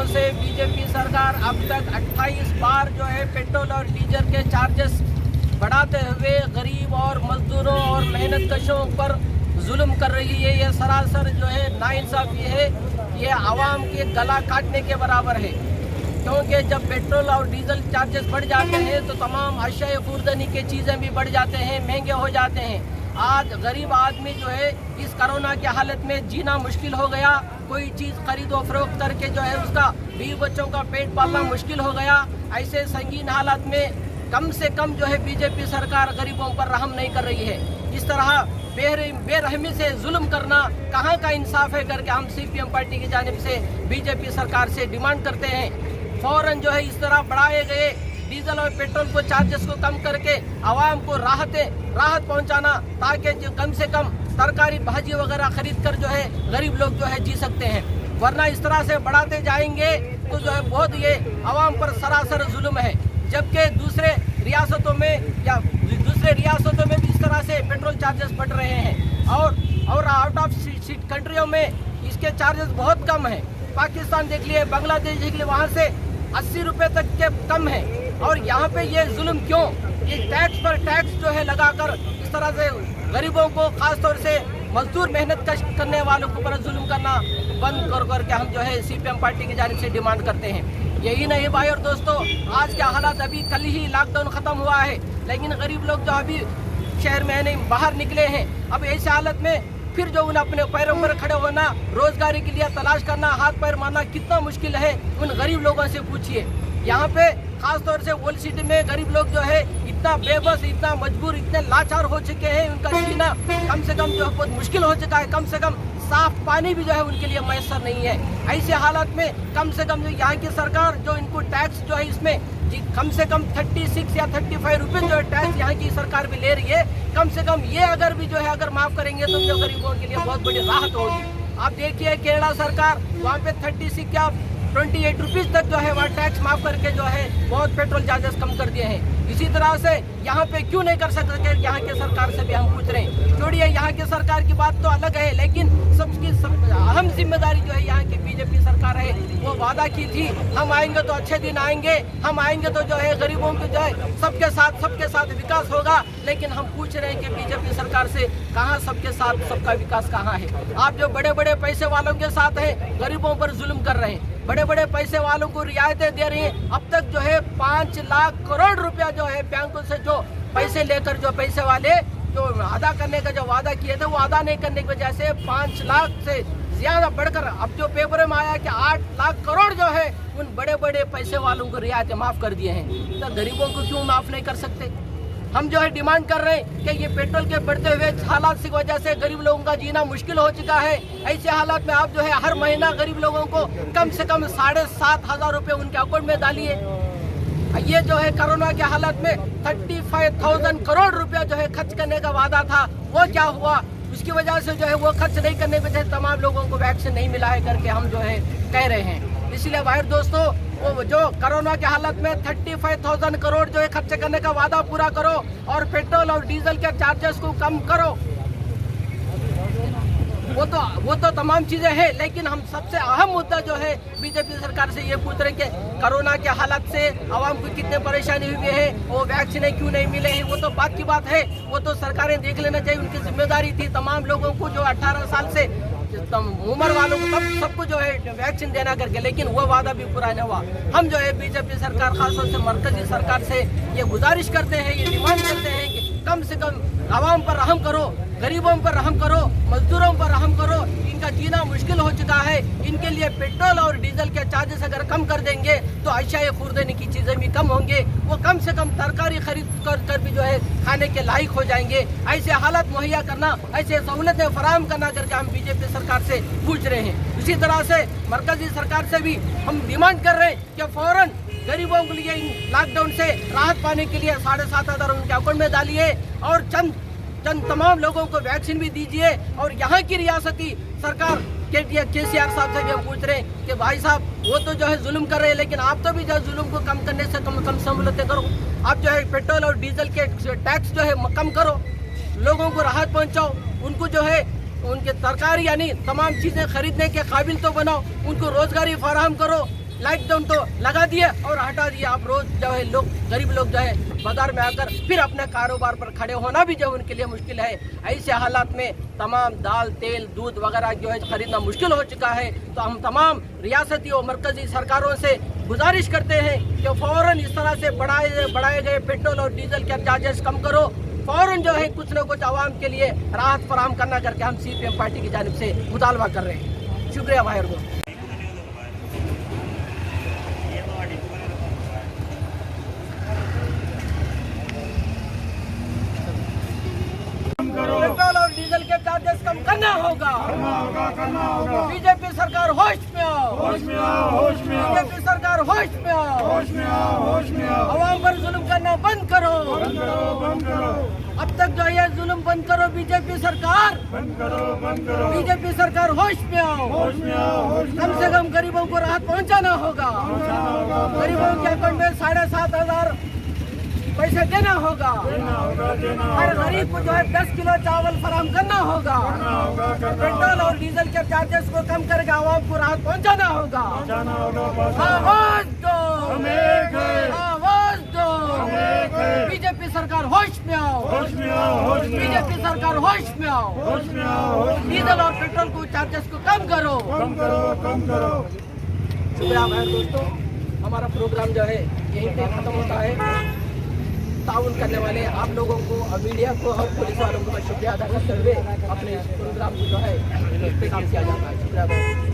दिनों से बीजेपी सरकार अब तक 28 बार जो है पेट्रोल और डीजल के चार्जेस बढ़ाते हुए गरीब और मजदूरों और मेहनत कशों पर जुल्म कर रही है। ये सरासर जो है नाइंसाफ़ी है, ये आवाम के गला काटने के बराबर है। क्योंकि जब पेट्रोल और डीजल चार्जेस बढ़ जाते हैं तो तमाम अशिया खुर्दनी की चीज़ें भी बढ़ जाते हैं, महंगे हो जाते हैं। आज गरीब आदमी जो है इस कोरोना की हालत में जीना मुश्किल हो गया। कोई चीज़ खरीदो फरोख्त करके जो है उसका बीवी बच्चों का पेट पालना मुश्किल हो गया। ऐसे संगीन हालात में कम से कम जो है बीजेपी सरकार गरीबों पर रहम नहीं कर रही है। इस तरह बेरहमी से जुल्म करना कहाँ का इंसाफ है करके हम सीपीएम पार्टी की जानिब से बीजेपी सरकार से डिमांड करते हैं। फौरन जो है इस तरह बढ़ाए गए डीजल और पेट्रोल को चार्जेस को कम करके आवाम को राहत पहुंचाना, ताकि कम से कम तरकारी भाजी वगैरह खरीद कर जो है गरीब लोग जो है जी सकते हैं। वरना इस तरह से बढ़ाते जाएंगे तो जो है बहुत ये आवाम पर सरासर जुल्म है। जबकि दूसरे रियासतों में भी इस तरह से पेट्रोल चार्जेस बढ़ रहे हैं और आउट ऑफ सीट कंट्रियों में इसके चार्जेस बहुत कम हैं। पाकिस्तान देख लिए, बांग्लादेश देख लिए, वहाँ से 80 रुपये तक के कम है। और यहाँ पे ये जुल्म क्यों? ये टैक्स पर टैक्स जो है लगाकर इस तरह से गरीबों को, खास तौर से मजदूर मेहनत कश करने वालों के ऊपर जुल्म करना बंद करके हम जो है सीपीएम पार्टी की जानिब से डिमांड करते हैं। यही नहीं भाई और दोस्तों, आज के हालात अभी कल ही लॉकडाउन ख़त्म हुआ है, लेकिन गरीब लोग जो अभी शहर में नहीं बाहर निकले हैं। अब ऐसी हालत में फिर जो उन्हें अपने पैरों पर खड़े होना, रोजगारी के लिए तलाश करना, हाथ पैर मारना कितना मुश्किल है, उन गरीब लोगों से पूछिए। यहाँ पे खास तौर से ओल्ड सिटी में गरीब लोग जो है इतना बेबस, इतना मजबूर, इतने लाचार हो चुके हैं, उनका जीना कम से कम जो है बहुत मुश्किल हो चुका है। कम से कम साफ पानी भी जो है उनके लिए मैसर नहीं है। ऐसे हालात में कम से कम जो यहाँ की सरकार जो इनको टैक्स जो है इसमें कम से कम 36 या 35 रुपये जो है टैक्स यहाँ की सरकार भी ले रही है। कम से कम ये अगर भी जो है अगर माफ़ करेंगे तो जो गरीबों के लिए बहुत बड़ी राहत होगी। आप देखिए केरला सरकार वहाँ पे 36 या 28 रुपीज़ तक जो है वह टैक्स माफ़ करके जो है बहुत पेट्रोल चार्जेस कम कर दिए हैं। इसी तरह से यहाँ पे क्यों नहीं कर सकते? यहाँ के सरकार से भी हम पूछ रहे हैं। छोड़िए यहाँ के सरकार की बात तो अलग है, लेकिन सबकी अहम जिम्मेदारी जो है यहाँ की बीजेपी सरकार है। वो वादा की थी हम आएंगे तो अच्छे दिन आएंगे, हम आएंगे तो जो है गरीबों के जो है सबके साथ विकास होगा। लेकिन हम पूछ रहे हैं कि बीजेपी सरकार से कहाँ सबके साथ सबका विकास कहाँ है? आप जो बड़े बड़े पैसे वालों के साथ हैं, गरीबों पर जुल्म कर रहे हैं। बड़े बड़े पैसे वालों को रियायतें दे रही हैं। अब तक जो है 5 लाख करोड़ रुपया जो है बैंकों से जो पैसे लेकर जो पैसे वाले जो अदा करने का जो वादा किए थे वो अदा नहीं करने की वजह से 5 लाख से ज्यादा बढ़कर अब जो पेपर में आया कि 8 लाख करोड़ जो है उन बड़े बड़े पैसे वालों को रियायतें माफ़ कर दिए हैं। तो गरीबों को क्यों माफ़ नहीं कर सकते? हम जो है डिमांड कर रहे हैं कि ये पेट्रोल के बढ़ते हुए हालात की वजह से गरीब लोगों का जीना मुश्किल हो चुका है। ऐसे हालात में आप जो है हर महीना गरीब लोगों को कम से कम 7,500 रुपये उनके अकाउंट में डालिए। ये जो है कोरोना के हालात में 35,000 करोड़ रुपया जो है खर्च करने का वादा था, वो क्या हुआ? उसकी वजह से जो है वो खर्च नहीं करने की वजह से तमाम लोगों को वैक्सीन नहीं मिला है करके हम जो है कह रहे हैं। इसलिए भाई दोस्तों, वो जो कोरोना के हालत में 35,000 करोड़ जो है खर्च करने का वादा पूरा करो और पेट्रोल और डीजल के चार्जेस को कम करो। वो तो तमाम चीज़ें हैं, लेकिन हम सबसे अहम मुद्दा जो है बीजेपी सरकार से ये पूछ रहे हैं कि कोरोना के हालात से आवाम को कितने परेशानी हुई है, वो वैक्सीन क्यों नहीं मिले हैं, वो तो बात की बात है। वो तो सरकारें देख लेना चाहिए, उनकी जिम्मेदारी थी तमाम लोगों को जो 18 साल से उम्र वालों को सबको जो है वैक्सीन देना करके, लेकिन वो वादा भी पूरा नहीं हुआ। हम जो है बीजेपी सरकार, खासतौर से मरकजी सरकार से ये गुजारिश करते हैं, ये डिमांड करते हैं कि कम से कम आवाम पर रहम करो, गरीबों पर रहम करो, मजदूरों पर रहम करो। इनका जीना मुश्किल हो चुका है। इनके लिए पेट्रोल और डीजल के चार्जेस अगर कम कर देंगे तो अशिया खुर्दनी की चीज़ें भी कम होंगे। वो कम से कम तरकारी खरीद कर भी जो है खाने के लायक हो जाएंगे। ऐसे हालात मुहैया करना, ऐसे सहूलतें फराहम करना करके हम बीजेपी सरकार से पूछ रहे हैं। इसी तरह से मरकजी सरकार से भी हम डिमांड कर रहे हैं कि फ़ौरन गरीबों के लिए लॉकडाउन से राहत पाने के लिए 7,500 उनके अकाउंट में डालिए और चंद तमाम लोगों को वैक्सीन भी दीजिए। और यहाँ की रियासती सरकार केसीआर साहब से भी हम पूछ रहे हैं कि भाई साहब, वो तो जो है जुल्म कर रहे हैं, लेकिन आप तो भी जो है जुल्म को कम करने से कम सहूलतें करो। आप जो है पेट्रोल और डीजल के टैक्स जो है कम करो, लोगों को राहत पहुँचाओ, उनको जो है उनके तरकारी यानी तमाम चीज़ें खरीदने के काबिल तो बनाओ, उनको रोजगारी फराहम करो। लॉकडाउन तो लगा दिए और हटा दिए। आप रोज जो है लोग, गरीब लोग जो है बाजार में आकर फिर अपने कारोबार पर खड़े होना भी जो उनके लिए मुश्किल है। ऐसे हालात में तमाम दाल, तेल, दूध वगैरह जो है खरीदना मुश्किल हो चुका है। तो हम तमाम रियासती और मरकजी सरकारों से गुजारिश करते हैं कि फौरन इस तरह से बढ़ाए गए पेट्रोल और डीजल के चार्जेस कम करो। फौरन जो है कुछ न कुछ आवाम के लिए राहत फराहम करना करके हम CPM पार्टी की जानिब से मुतालबा कर रहे हैं। शुक्रिया भाई। पेट्रोल और डीजल के चार्जेस कम करना होगा। बीजेपी सरकार होश में आओ, बीजेपी सरकार होश में आओ। आवाम पर जुल्म करना बंद करो। अब तक जो ये जुल्म बंद करो बीजेपी सरकार, बीजेपी सरकार होश में आओ। कम से कम गरीबों को राहत पहुंचाना होगा। गरीबों के अकाउंट में 7,500 पैसे देना होगा। हर गरीब को जो है 10 किलो चावल फराहम करना होगा। पेट्रोल और डीजल के चार्जेस को कम करके आवाम को राहत पहुंचाना होगा। आवाज दो, आवाज दो। बीजेपी सरकार होश में आओ, बीजेपी सरकार होश में आओ। डीजल और पेट्रोल को चार्जेस को कम करो। शुक्रिया भाई दोस्तों, हमारा प्रोग्राम जो है यहीं पे खत्म होता है। ताउन करने वाले आप लोगों को और मीडिया को और पुलिस वालों को मैं शुक्रिया अदा करते हुए अपने प्रोग्राम को जो है इख्तिताम किया जाता है। शुक्रिया।